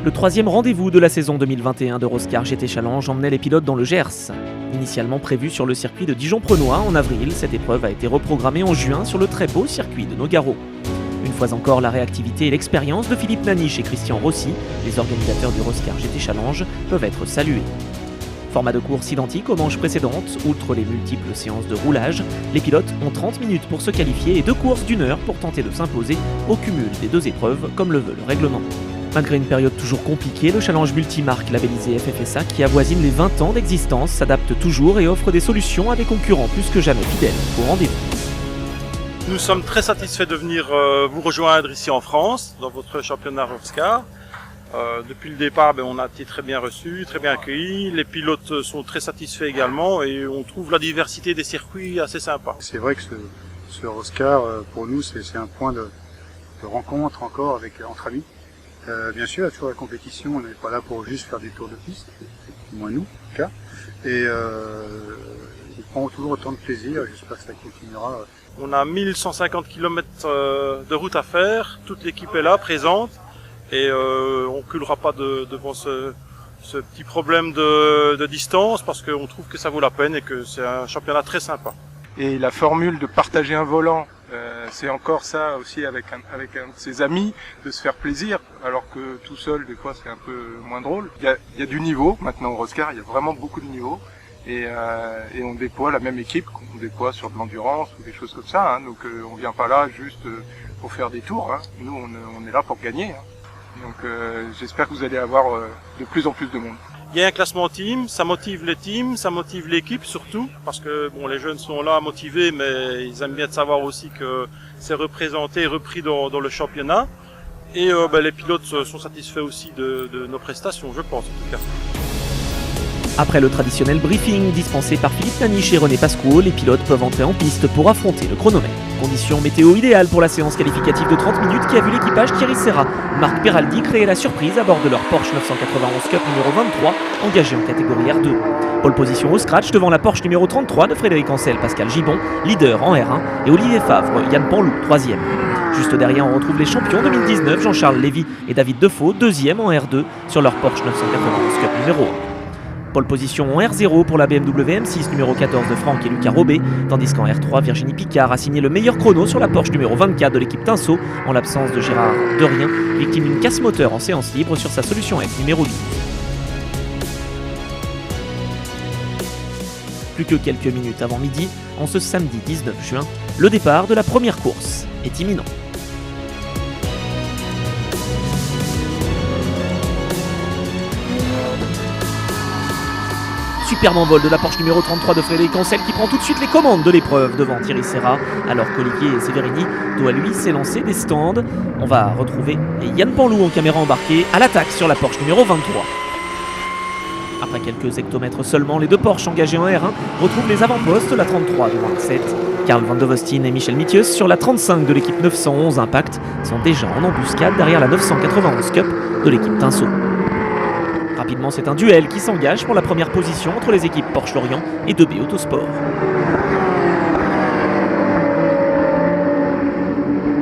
Le troisième rendez-vous de la saison 2021 d'Euroscar GT Challenge emmenait les pilotes dans le Gers. Initialement prévue sur le circuit de Dijon-Prenois en avril, cette épreuve a été reprogrammée en juin sur le très beau circuit de Nogaro. Une fois encore, la réactivité et l'expérience de Philippe Naniche et Christian Rossi, les organisateurs d'Euroscar GT Challenge, peuvent être salués. Format de course identique aux manches précédentes, outre les multiples séances de roulage, les pilotes ont 30 minutes pour se qualifier et 2 courses d'1 heure pour tenter de s'imposer au cumul des 2 épreuves comme le veut le règlement. Malgré une période toujours compliquée, le challenge multimarque labellisé FFSA, qui avoisine les 20 ans d'existence, s'adapte toujours et offre des solutions à des concurrents plus que jamais fidèles au rendez-vous. Nous sommes très satisfaits de venir vous rejoindre ici en France, dans votre championnat Euroscar. Depuis le départ, on a été très bien reçus, très bien accueillis. Les pilotes sont très satisfaits également et on trouve la diversité des circuits assez sympa. C'est vrai que ce Euroscar, pour nous, c'est un point de rencontre encore entre amis. Bien sûr, il y a toujours la compétition, on n'est pas là pour juste faire des tours de piste, moins nous, en tout cas. Et on prend toujours autant de plaisir, j'espère que ça continuera. On a 1150 km de route à faire, toute l'équipe est là, présente, et on ne culera pas devant ce petit problème de distance, parce qu'on trouve que ça vaut la peine et que c'est un championnat très sympa. Et la formule de partager un volant, c'est encore ça aussi avec un de ses amis, de se faire plaisir, alors que tout seul, des fois, c'est un peu moins drôle. Il y a du niveau, maintenant au Euroscar, il y a vraiment beaucoup de niveau, et on déploie la même équipe qu'on déploie sur de l'endurance ou des choses comme ça, hein. Donc on vient pas là juste pour faire des tours, hein. Nous on est là pour gagner, hein. Donc j'espère que vous allez avoir de plus en plus de monde. Il y a un classement team, ça motive les teams, ça motive l'équipe surtout, parce que les jeunes sont là motivés, mais ils aiment bien de savoir aussi que c'est représenté et repris dans le championnat. Et les pilotes sont satisfaits aussi de nos prestations, je pense en tout cas. Après le traditionnel briefing dispensé par Philippe Naniche et René Pascuo, les pilotes peuvent entrer en piste pour affronter le chronomètre. Conditions météo idéales pour la séance qualificative de 30 minutes qui a vu l'équipage Thierry Serra, Marc Peraldi créer la surprise à bord de leur Porsche 991 Cup numéro 23, engagé en catégorie R2. Pole position au scratch devant la Porsche numéro 33 de Frédéric Ancel, Pascal Gibon, leader en R1, et Olivier Favre, Yann Panlou, 3e. Juste derrière, on retrouve les champions 2019, Jean-Charles Lévy et David Defoe, 2e en R2 sur leur Porsche 991 Cup numéro 1. Pole position en R0 pour la BMW M6 numéro 14 de Franck et Lucas Robet, tandis qu'en R3, Virginie Picard a signé le meilleur chrono sur la Porsche numéro 24 de l'équipe Tinsault, en l'absence de Gérard Derrien, victime d'une casse moteur en séance libre sur sa solution F numéro 12. Plus que quelques minutes avant midi, en ce samedi 19 juin, le départ de la première course est imminent. Superbe envol de la Porsche numéro 33 de Frédéric Ancel qui prend tout de suite les commandes de l'épreuve devant Thierry Serra, alors qu'Olivier Severini doit lui s'élancer des stands. On va retrouver Yann Panlou en caméra embarquée à l'attaque sur la Porsche numéro 23. Après quelques hectomètres seulement, les 2 Porsche engagés en R1 retrouvent les avant-postes, la 33 de 27. Karl Van de Vostin et Michel Mithius sur la 35 de l'équipe 911 Impact sont déjà en embuscade derrière la 991 Cup de l'équipe Tinsault. Rapidement, c'est un duel qui s'engage pour la première position entre les équipes Porsche Lorient et 2B Autosport.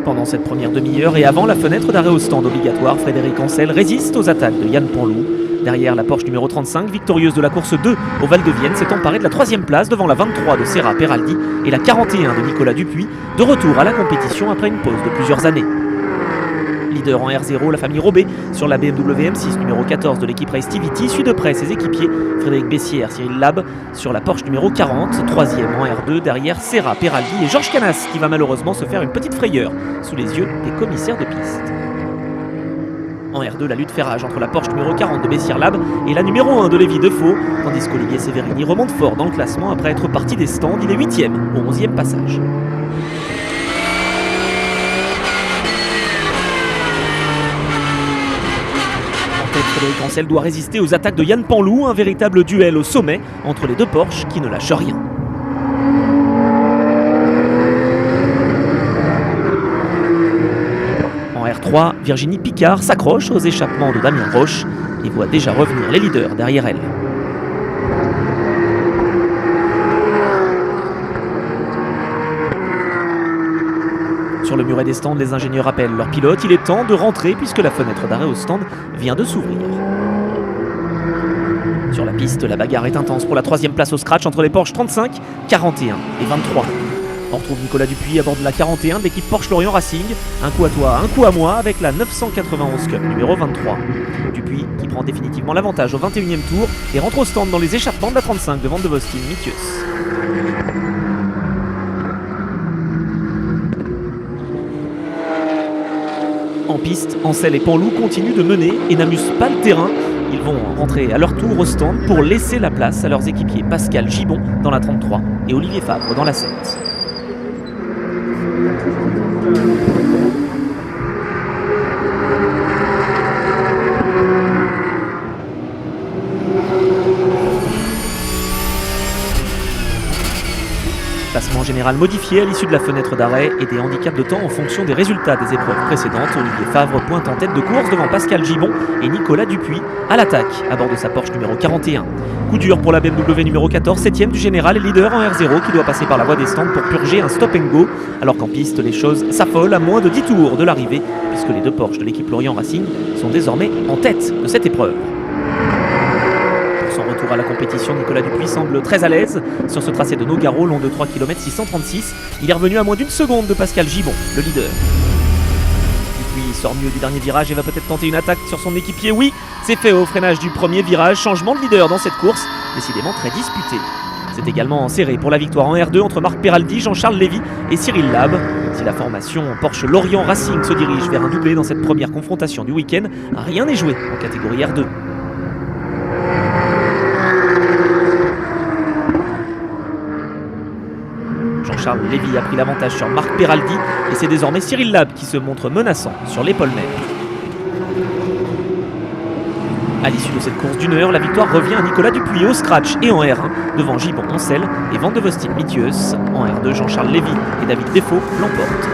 Pendant cette première demi-heure et avant la fenêtre d'arrêt au stand obligatoire, Frédéric Ancel résiste aux attaques de Yann Panlou. Derrière, la Porsche numéro 35, victorieuse de la course 2 au Val de Vienne, s'est emparée de la 3e place devant la 23 de Serra Peraldi et la 41 de Nicolas Dupuis, de retour à la compétition après une pause de plusieurs années. Leader en R0, la famille Robet sur la BMW M6 numéro 14 de l'équipe Race TVT suit de près ses équipiers Frédéric Bessière, Cyril Lab sur la Porsche numéro 40, 3e en R2 derrière Serra Peraldi et Georges Canas qui va malheureusement se faire une petite frayeur sous les yeux des commissaires de piste. En R2, la lutte fait rage entre la Porsche numéro 40 de Bessière Lab et la numéro 1 de Lévy Defoe, tandis qu'Olivier Severini remonte fort dans le classement après être parti des stands, il est 8e au 11e passage. Frédéric Ancel doit résister aux attaques de Yann Panlou, un véritable duel au sommet entre les 2 Porsche qui ne lâchent rien. En R3, Virginie Picard s'accroche aux échappements de Damien Roche et voit déjà revenir les leaders derrière elle. sur le muret des stands, les ingénieurs appellent leur pilote. Il est temps de rentrer puisque la fenêtre d'arrêt au stand vient de s'ouvrir. Sur la piste, la bagarre est intense pour la 3e place au scratch entre les Porsche 35, 41 et 23. On retrouve Nicolas Dupuis à bord de la 41 de l'équipe Porsche Lorient Racing. Un coup à toi, un coup à moi avec la 991 Cup numéro 23. Dupuis qui prend définitivement l'avantage au 21e tour et rentre au stand dans les échappements de la 35 de Van de Vostin Mithius. En piste, Ancel et Panlou continuent de mener et n'amusent pas le terrain. Ils vont rentrer à leur tour au stand pour laisser la place à leurs équipiers Pascal Gibon dans la 33 et Olivier Favre dans la 7. Classement général modifié à l'issue de la fenêtre d'arrêt et des handicaps de temps en fonction des résultats des épreuves précédentes. Olivier Favre pointe en tête de course devant Pascal Gibon et Nicolas Dupuis à l'attaque à bord de sa Porsche numéro 41. Coup dur pour la BMW numéro 14, 7ème du général et leader en R0 qui doit passer par la voie des stands pour purger un stop and go. Alors qu'en piste, les choses s'affolent à moins de 10 tours de l'arrivée puisque les deux Porsche de l'équipe Lorient Racing sont désormais en tête de cette épreuve. Retour à la compétition, Nicolas Dupuis semble très à l'aise sur ce tracé de Nogaro, long de 3 km 636. Il est revenu à moins d'une seconde de Pascal Gibon, le leader. Dupuis sort mieux du dernier virage et va peut-être tenter une attaque sur son équipier. Oui, c'est fait au freinage du premier virage. Changement de leader dans cette course, décidément très disputée. C'est également serré pour la victoire en R2 entre Marc Peraldi, Jean-Charles Lévy et Cyril Lab. Si la formation Porsche Lorient Racing se dirige vers un doublé dans cette première confrontation du week-end, rien n'est joué en catégorie R2. Jean-Charles Lévy a pris l'avantage sur Marc Peraldi et c'est désormais Cyril Lab qui se montre menaçant sur l'épaule même. À l'issue de cette course d'une heure, la victoire revient à Nicolas Dupuis au scratch et en R1 devant Gibon Ancel et Van de Vostin Mithius. En R2, Jean-Charles Lévy et David Défaut l'emportent.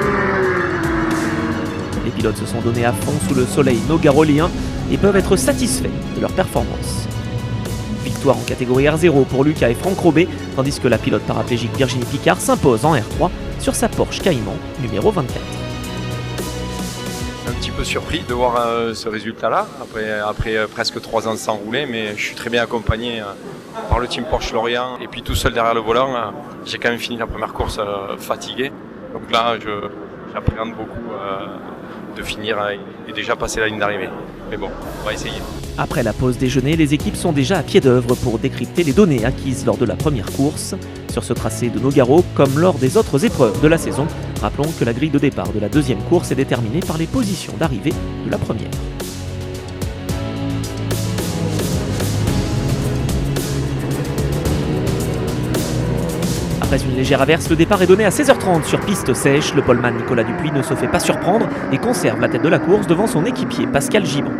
Les pilotes se sont donnés à fond sous le soleil nogarolien et peuvent être satisfaits de leur performance. Victoire en catégorie R0 pour Lucas et Franck Robet, tandis que la pilote paraplégique Virginie Picard s'impose en R3 sur sa Porsche Cayman numéro 24. Un petit peu surpris de voir ce résultat-là, après presque 3 ans sans rouler, mais je suis très bien accompagné par le team Porsche Lorient, et puis tout seul derrière le volant, j'ai quand même fini la première course fatigué, donc là j'appréhende beaucoup de finir et déjà passer la ligne d'arrivée. Mais bon, on va essayer. Après la pause déjeuner, les équipes sont déjà à pied d'œuvre pour décrypter les données acquises lors de la première course. Sur ce tracé de Nogaro, comme lors des autres épreuves de la saison, rappelons que la grille de départ de la deuxième course est déterminée par les positions d'arrivée de la première. Après une légère averse, le départ est donné à 16h30 sur piste sèche. Le poleman Nicolas Dupuis ne se fait pas surprendre et conserve la tête de la course devant son équipier Pascal Gibon.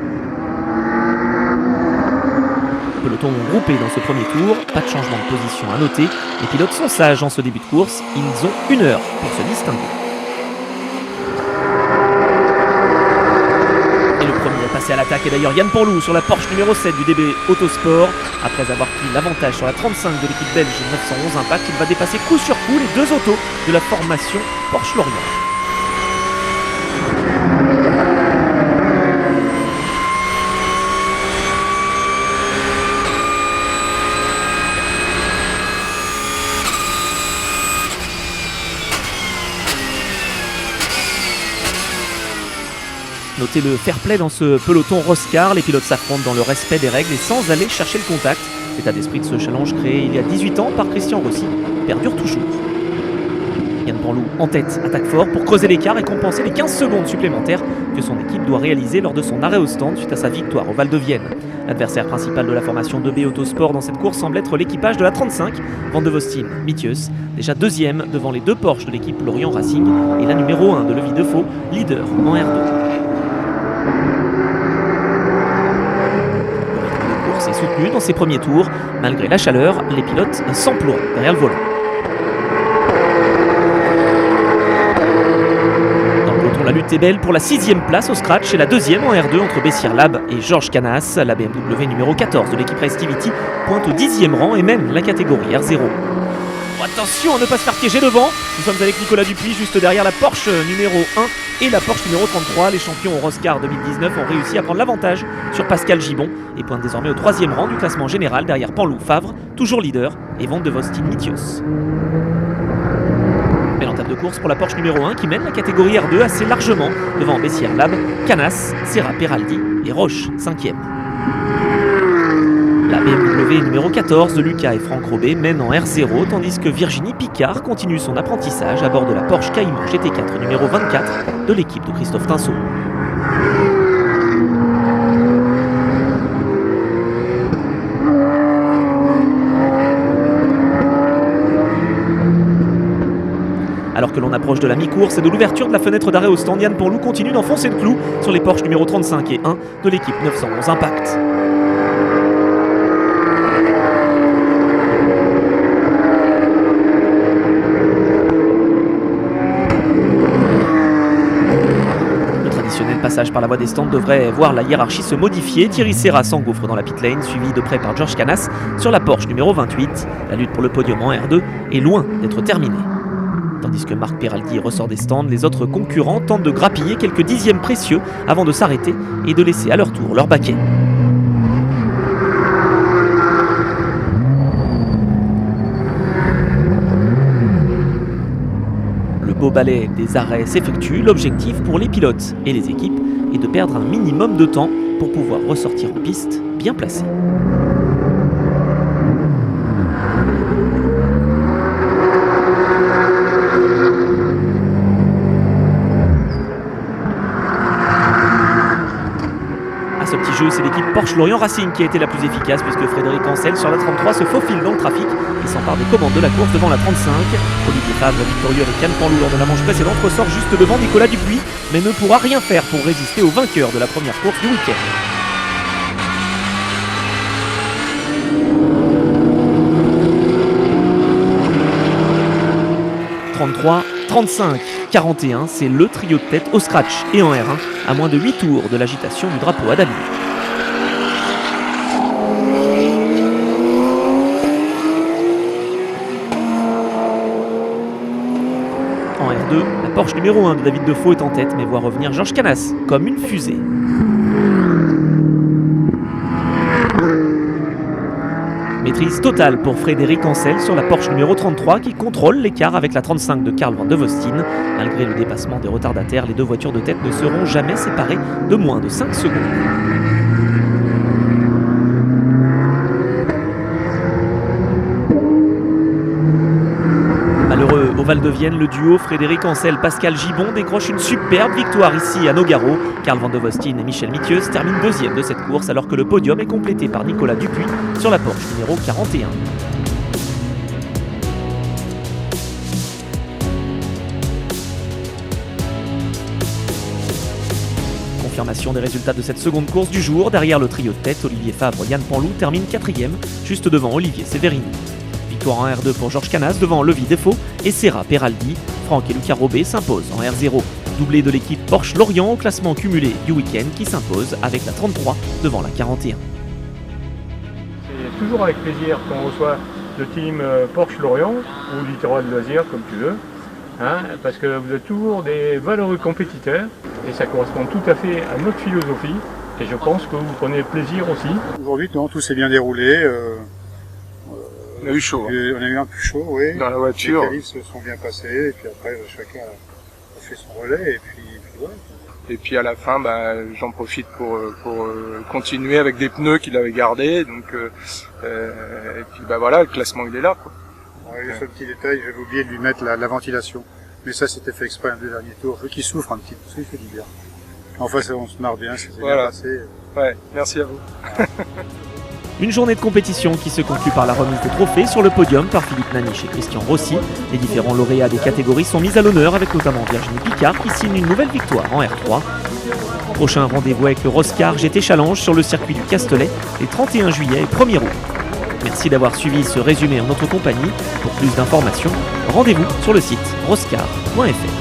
Peloton groupé dans ce premier tour, pas de changement de position à noter. Les pilotes sont sages en ce début de course, ils ont 1 heure pour se distinguer. Et le premier à passer à l'attaque est d'ailleurs Yann Panlou sur la Porsche numéro 7 du DB Autosport. Après avoir pris l'avantage sur la 35 de l'équipe belge 911 Impact, il va dépasser coup sur coup les 2 autos de la formation Porsche Lorient. Notez le fair play dans ce peloton Roscar, les pilotes s'affrontent dans le respect des règles et sans aller chercher le contact. L'état d'esprit de ce challenge créé il y a 18 ans par Christian Rossi perdure toujours. Yann Panlou en tête attaque fort pour creuser l'écart et compenser les 15 secondes supplémentaires que son équipe doit réaliser lors de son arrêt au stand suite à sa victoire au Val de Vienne. L'adversaire principal de la formation 2B Autosport dans cette course semble être l'équipage de la 35, Van de Vostin Mithius, déjà deuxième devant les 2 Porsche de l'équipe Lorient Racing et la numéro 1 de Levi Defaut, leader en R2. Est soutenu dans ses premiers tours. Malgré la chaleur, les pilotes s'emploient derrière le volant. Dans le peloton, la lutte est belle pour la 6e place au scratch et la 2e en R2 entre Bessir Lab et Georges Canas. La BMW numéro 14 de l'équipe Restivity pointe au 10e rang et mène la catégorie R0. Attention à ne pas se faire piéger devant. Nous sommes avec Nicolas Dupuis juste derrière la Porsche numéro 1 et la Porsche numéro 33. Les champions Euroscar 2019 ont réussi à prendre l'avantage sur Pascal Gibon et pointent désormais au 3e rang du classement général derrière Panlou Favre, toujours leader, et Van de Vostin Mitios. Belle entame de course pour la Porsche numéro 1 qui mène la catégorie R2 assez largement devant Bessières Lab, Canas, Serra Peraldi et Roche 5e. La BMW numéro 14 de Lucas et Franck Robet mène en R0 tandis que Virginie Picard continue son apprentissage à bord de la Porsche Cayman GT4 numéro 24 de l'équipe de Christophe Tinceau. Alors que l'on approche de la mi-course et de l'ouverture de la fenêtre d'arrêt au stand, Yann Panlou continue d'enfoncer le clou sur les Porsche numéro 35 et 1 de l'équipe 911 Impact. Passage par la voie des stands devrait voir la hiérarchie se modifier. Thierry Serra s'engouffre dans la pit lane, suivi de près par Georges Canas sur la Porsche numéro 28. La lutte pour le podium en R2 est loin d'être terminée. Tandis que Marc Peraldi ressort des stands, les autres concurrents tentent de grappiller quelques dixièmes précieux avant de s'arrêter et de laisser à leur tour leur baquet. Beau balai des arrêts s'effectue, l'objectif pour les pilotes et les équipes est de perdre un minimum de temps pour pouvoir ressortir en piste bien placé. Ce petit jeu, c'est l'équipe Porsche Lorient Racing qui a été la plus efficace puisque Frédéric Ancel sur la 33 se faufile dans le trafic et s'empare des commandes de la course devant la 35. Olivier Favre, victorieux avec Yann Panlou lors de la manche précédente, ressort juste devant Nicolas Dupuis mais ne pourra rien faire pour résister au vainqueur de la première course du week-end. 33, 35, 41, c'est le trio de tête au scratch et en R1 à moins de 8 tours de l'agitation du drapeau à damier. En R2, la Porsche numéro 1 de David Defoe est en tête mais voit revenir Georges Canas comme une fusée. Maîtrise totale pour Frédéric Ancel sur la Porsche numéro 33 qui contrôle l'écart avec la 35 de Karl Van de Vostin. Malgré le dépassement des retardataires, les deux voitures de tête ne seront jamais séparées de moins de 5 secondes. Malheureux au Val-de-Vienne, le duo Frédéric Ancel-Pascal Gibon décroche une superbe victoire ici à Nogaro. Karl Van de Vostin et Michel Mitius terminent deuxième de cette course alors que le podium est complété par Nicolas Dupuis sur la Porsche numéro 41. Confirmation des résultats de cette seconde course du jour. Derrière le trio de tête, Olivier Favre, Yann Panlou termine 4e, juste devant Olivier Severini. Victoire en R2 pour Georges Canas devant Levi Defoe et Serra Peraldi. Franck et Lucas Robet s'imposent en R0. Doublé de l'équipe Porsche Lorient au classement cumulé du week-end qui s'impose avec la 33 devant la 41. C'est toujours avec plaisir qu'on reçoit le team Porsche Lorient ou Littoral Loisirs comme tu veux, hein, parce que vous êtes toujours des valeureux compétiteurs et ça correspond tout à fait à notre philosophie et je pense que vous prenez plaisir aussi. Aujourd'hui, tout s'est bien déroulé. On a eu chaud. On a eu un peu chaud, oui. Dans la voiture. Les qualifs se sont bien passés, et puis après, chacun a fait son relais, et puis ouais. Et puis à la fin, j'en profite pour continuer avec des pneus qu'il avait gardés. Donc, et puis voilà, le classement il est là, quoi. Ouais, le seul petit détail, j'avais oublié de lui mettre la ventilation. Mais ça, c'était fait exprès un des derniers tours. Je veux qu'il souffre un petit peu, ça il fait du bien. Enfin, on se marre bien, c'est bien passé. Ouais, merci à vous. Une journée de compétition qui se conclut par la remise des trophées sur le podium par Philippe Naniche et Christian Rossi. Les différents lauréats des catégories sont mis à l'honneur avec notamment Virginie Picard qui signe une nouvelle victoire en R3. Prochain rendez-vous avec le Roscar GT Challenge sur le circuit du Castellet les 31 juillet et 1er août. Merci d'avoir suivi ce résumé en notre compagnie. Pour plus d'informations, rendez-vous sur le site roscar.fr.